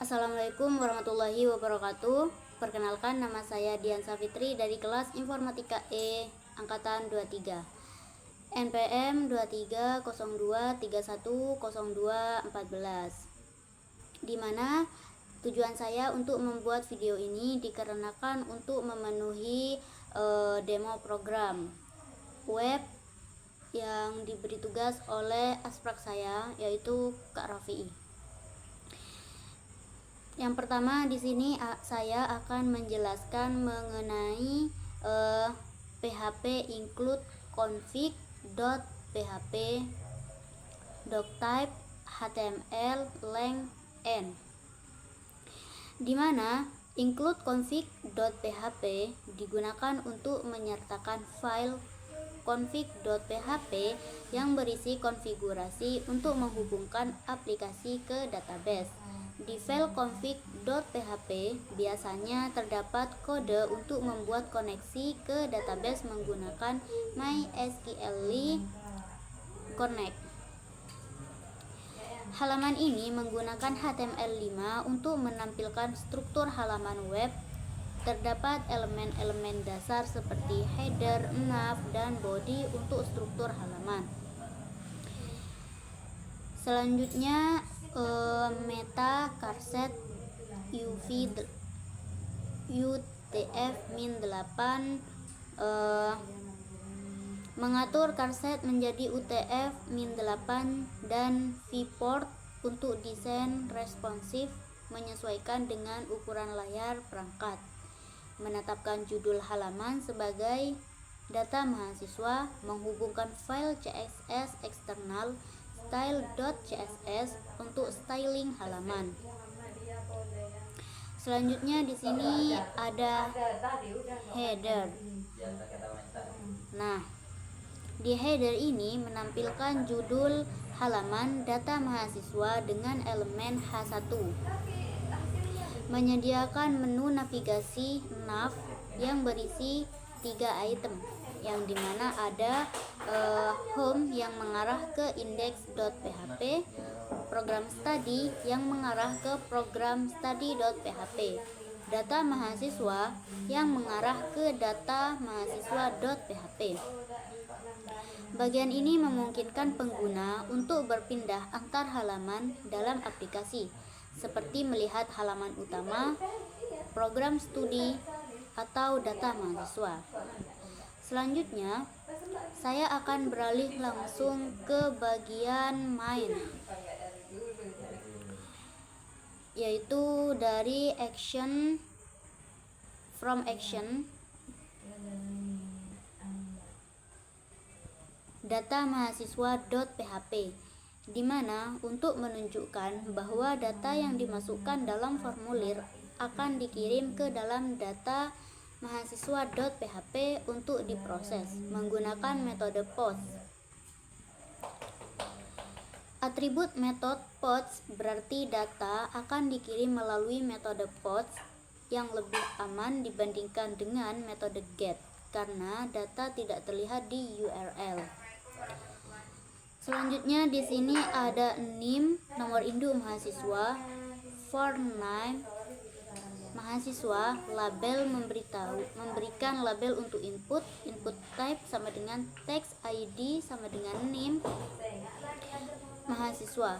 Assalamualaikum warahmatullahi wabarakatuh. Perkenalkan, nama saya Dian Safitri dari kelas Informatika E angkatan 23. NPM 2302310214. Di mana tujuan saya untuk membuat video ini dikarenakan untuk memenuhi demo program web yang diberi tugas oleh asprak saya, yaitu Kak Rafi'i. Yang pertama, di sini saya akan menjelaskan mengenai PHP include config.php doctype HTML length n, di mana include config.php digunakan untuk menyertakan file config.php yang berisi konfigurasi untuk menghubungkan aplikasi ke database. Di file config.php biasanya terdapat kode untuk membuat koneksi ke database menggunakan MySQL Connect. Halaman ini menggunakan HTML5 untuk menampilkan struktur halaman web. Terdapat elemen-elemen dasar seperti header, nav, dan body untuk struktur halaman. Selanjutnya meta charset UTF-8 mengatur charset menjadi UTF-8 dan viewport untuk desain responsif menyesuaikan dengan ukuran layar perangkat. Menetapkan judul halaman sebagai data mahasiswa, menghubungkan file CSS eksternal style.css untuk styling halaman. Selanjutnya di sini ada header. Nah, di header ini menampilkan judul halaman data mahasiswa dengan elemen H1. Menyediakan menu navigasi nav yang berisi 3 item, yang dimana ada home yang mengarah ke index.php, program study yang mengarah ke program study.php, data mahasiswa yang mengarah ke data mahasiswa.php. Bagian ini memungkinkan pengguna untuk berpindah antar halaman dalam aplikasi, seperti melihat halaman utama, program studi, atau data mahasiswa. Selanjutnya, saya akan beralih langsung ke bagian main, yaitu dari action, from action, data mahasiswa.php, di mana untuk menunjukkan bahwa data yang dimasukkan dalam formulir akan dikirim ke dalam data mahasiswa.php untuk diproses menggunakan metode post. Atribut metode post berarti data akan dikirim melalui metode post yang lebih aman dibandingkan dengan metode get, karena data tidak terlihat di URL. Selanjutnya di sini ada NIM, nomor induk mahasiswa, for name mahasiswa, label memberikan label untuk input type sama dengan text, ID sama dengan name mahasiswa.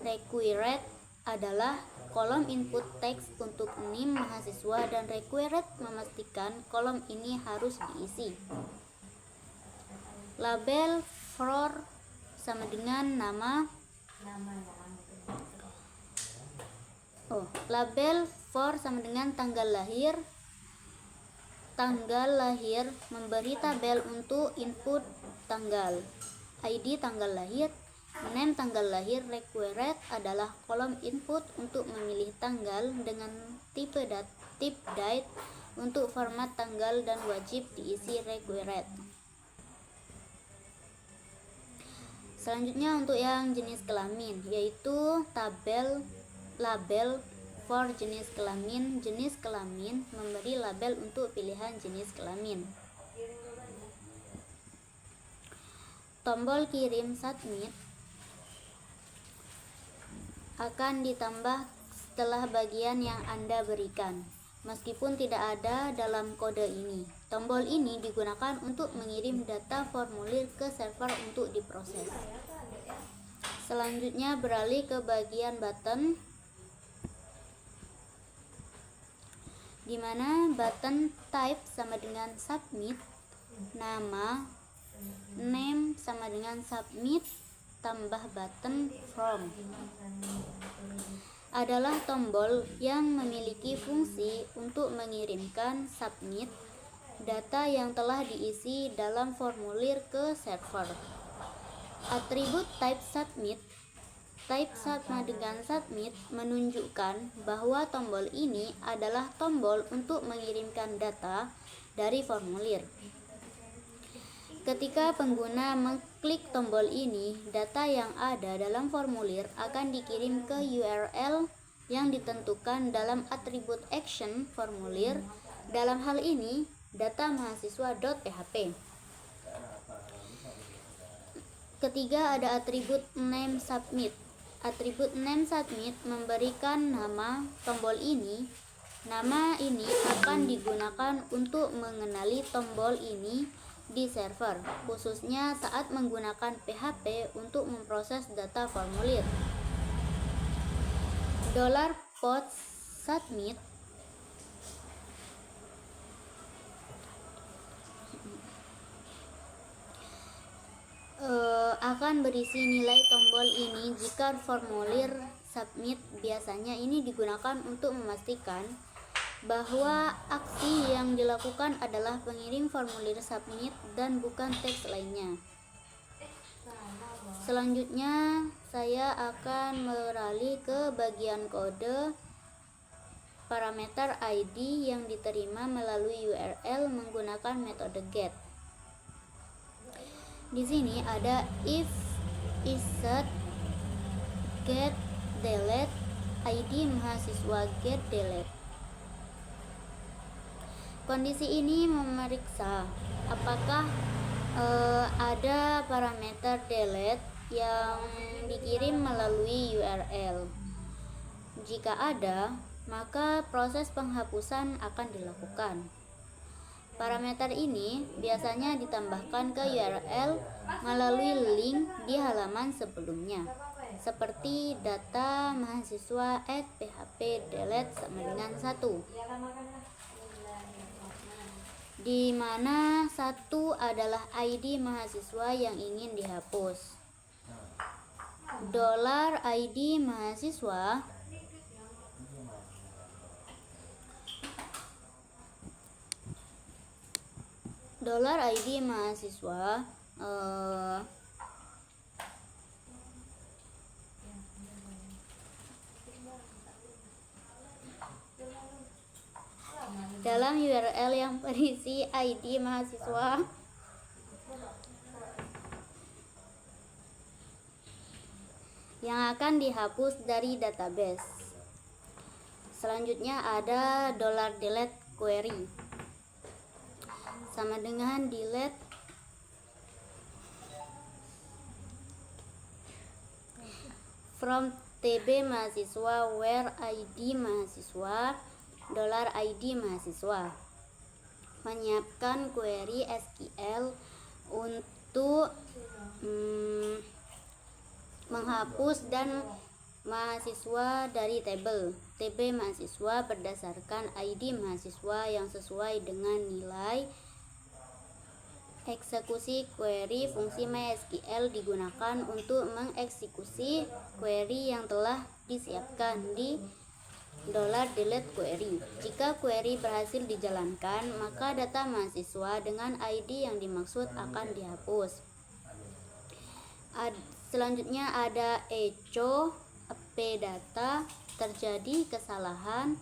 Required adalah kolom input teks untuk NIM mahasiswa dan required memastikan kolom ini harus diisi. Label for sama dengan nama. Label for sama dengan tanggal lahir. Tanggal lahir memberi tabel untuk input tanggal. ID tanggal lahir. Name tanggal lahir. Required adalah kolom input untuk memilih tanggal dengan tipe date untuk format tanggal dan wajib diisi required. Selanjutnya untuk yang jenis kelamin, yaitu label for jenis kelamin. Jenis kelamin memberi label untuk pilihan jenis kelamin. Tombol kirim submit akan ditambah setelah bagian yang Anda berikan. Meskipun tidak ada dalam kode ini, tombol ini digunakan untuk mengirim data formulir ke server untuk diproses. Selanjutnya beralih ke bagian button, di mana button type sama dengan submit, nama, name sama dengan submit tambah button from adalah tombol yang memiliki fungsi untuk mengirimkan submit data yang telah diisi dalam formulir ke server. Atribut type sama dengan submit menunjukkan bahwa tombol ini adalah tombol untuk mengirimkan data dari formulir. Ketika pengguna mengklik tombol ini, data yang ada dalam formulir akan dikirim ke URL yang ditentukan dalam atribut action formulir. Dalam hal ini, data mahasiswa.php. Ketiga, ada atribut name submit. Atribut name submit memberikan nama tombol ini. Nama ini akan digunakan untuk mengenali tombol ini di server, khususnya saat menggunakan PHP untuk memproses data formulir. $post submit akan berisi nilai tombol ini jika formulir submit. Biasanya ini digunakan untuk memastikan bahwa aksi yang dilakukan adalah pengirim formulir submit dan bukan teks lainnya. Selanjutnya saya akan beralih ke bagian kode parameter ID yang diterima melalui URL menggunakan metode get. Di sini ada if insert get delete ID mahasiswa get delete. Kondisi ini memeriksa apakah ada parameter delete yang dikirim melalui URL. Jika ada, maka proses penghapusan akan dilakukan. Parameter ini biasanya ditambahkan ke URL melalui link di halaman sebelumnya, seperti data mahasiswa @php delete sama dengan 1, di mana 1 adalah ID mahasiswa yang ingin dihapus. $ID mahasiswa $ID mahasiswa dalam URL yang berisi ID mahasiswa yang akan dihapus dari database. Selanjutnya ada $delete query sama dengan delete from TB mahasiswa where ID mahasiswa $ID mahasiswa. Menyiapkan query SQL untuk menghapus dan mahasiswa dari tabel TB mahasiswa berdasarkan ID mahasiswa yang sesuai dengan nilai. Eksekusi query fungsi MySQL digunakan untuk mengeksekusi query yang telah disiapkan di $delete query. Jika query berhasil dijalankan, maka data mahasiswa dengan ID yang dimaksud akan dihapus. Selanjutnya ada echo data terjadi kesalahan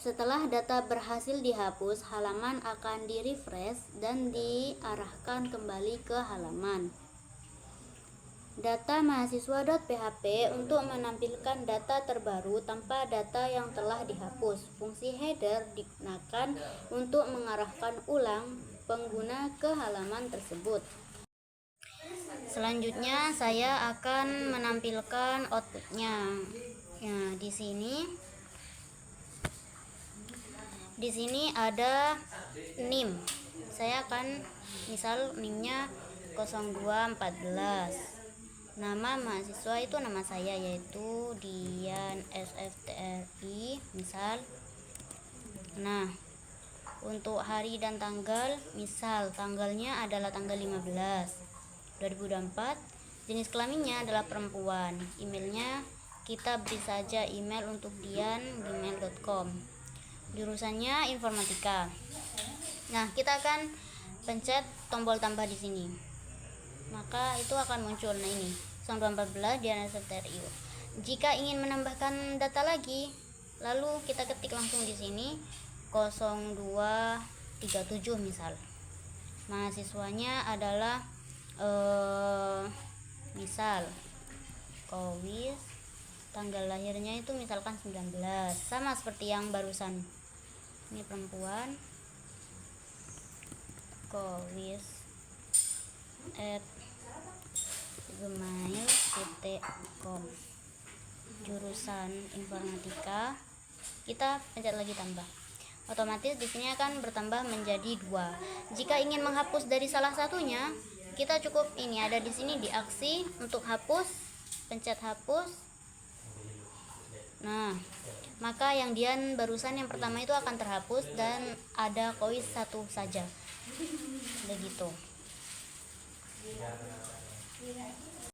Setelah data berhasil dihapus, halaman akan di-refresh dan diarahkan kembali ke halaman. Data mahasiswa.php untuk menampilkan data terbaru tanpa data yang telah dihapus. Fungsi header digunakan untuk mengarahkan ulang pengguna ke halaman tersebut. Selanjutnya saya akan menampilkan outputnya. Nah, di sini ada NIM. Saya akan misal NIM-nya 0214. Nama mahasiswa itu nama saya, yaitu Dian SFTRI misal. Nah, untuk hari dan tanggal, misal tanggalnya adalah tanggal 15 2024. Jenis kelaminnya adalah perempuan. Emailnya kita beri saja email untuk dian@gmail.com. Jurusannya informatika. Nah, kita akan pencet tombol tambah di sini. Maka itu akan muncul, nah ini 0214 Dian SFTRI. Jika ingin menambahkan data lagi, lalu kita ketik langsung di sini 0237 misal. Mahasiswanya adalah misal Kowis, tanggal lahirnya itu misalkan 19, sama seperti yang barusan. Ini perempuan, Kowis @gmail.com, jurusan informatika. Kita pencet lagi tambah. Otomatis di sini akan bertambah menjadi 2. Jika ingin menghapus dari salah satunya, kita cukup ini ada di sini di aksi untuk hapus, pencet hapus. Nah, maka yang Dian barusan yang pertama itu akan terhapus dan ada Kowis 1 saja. Begitu.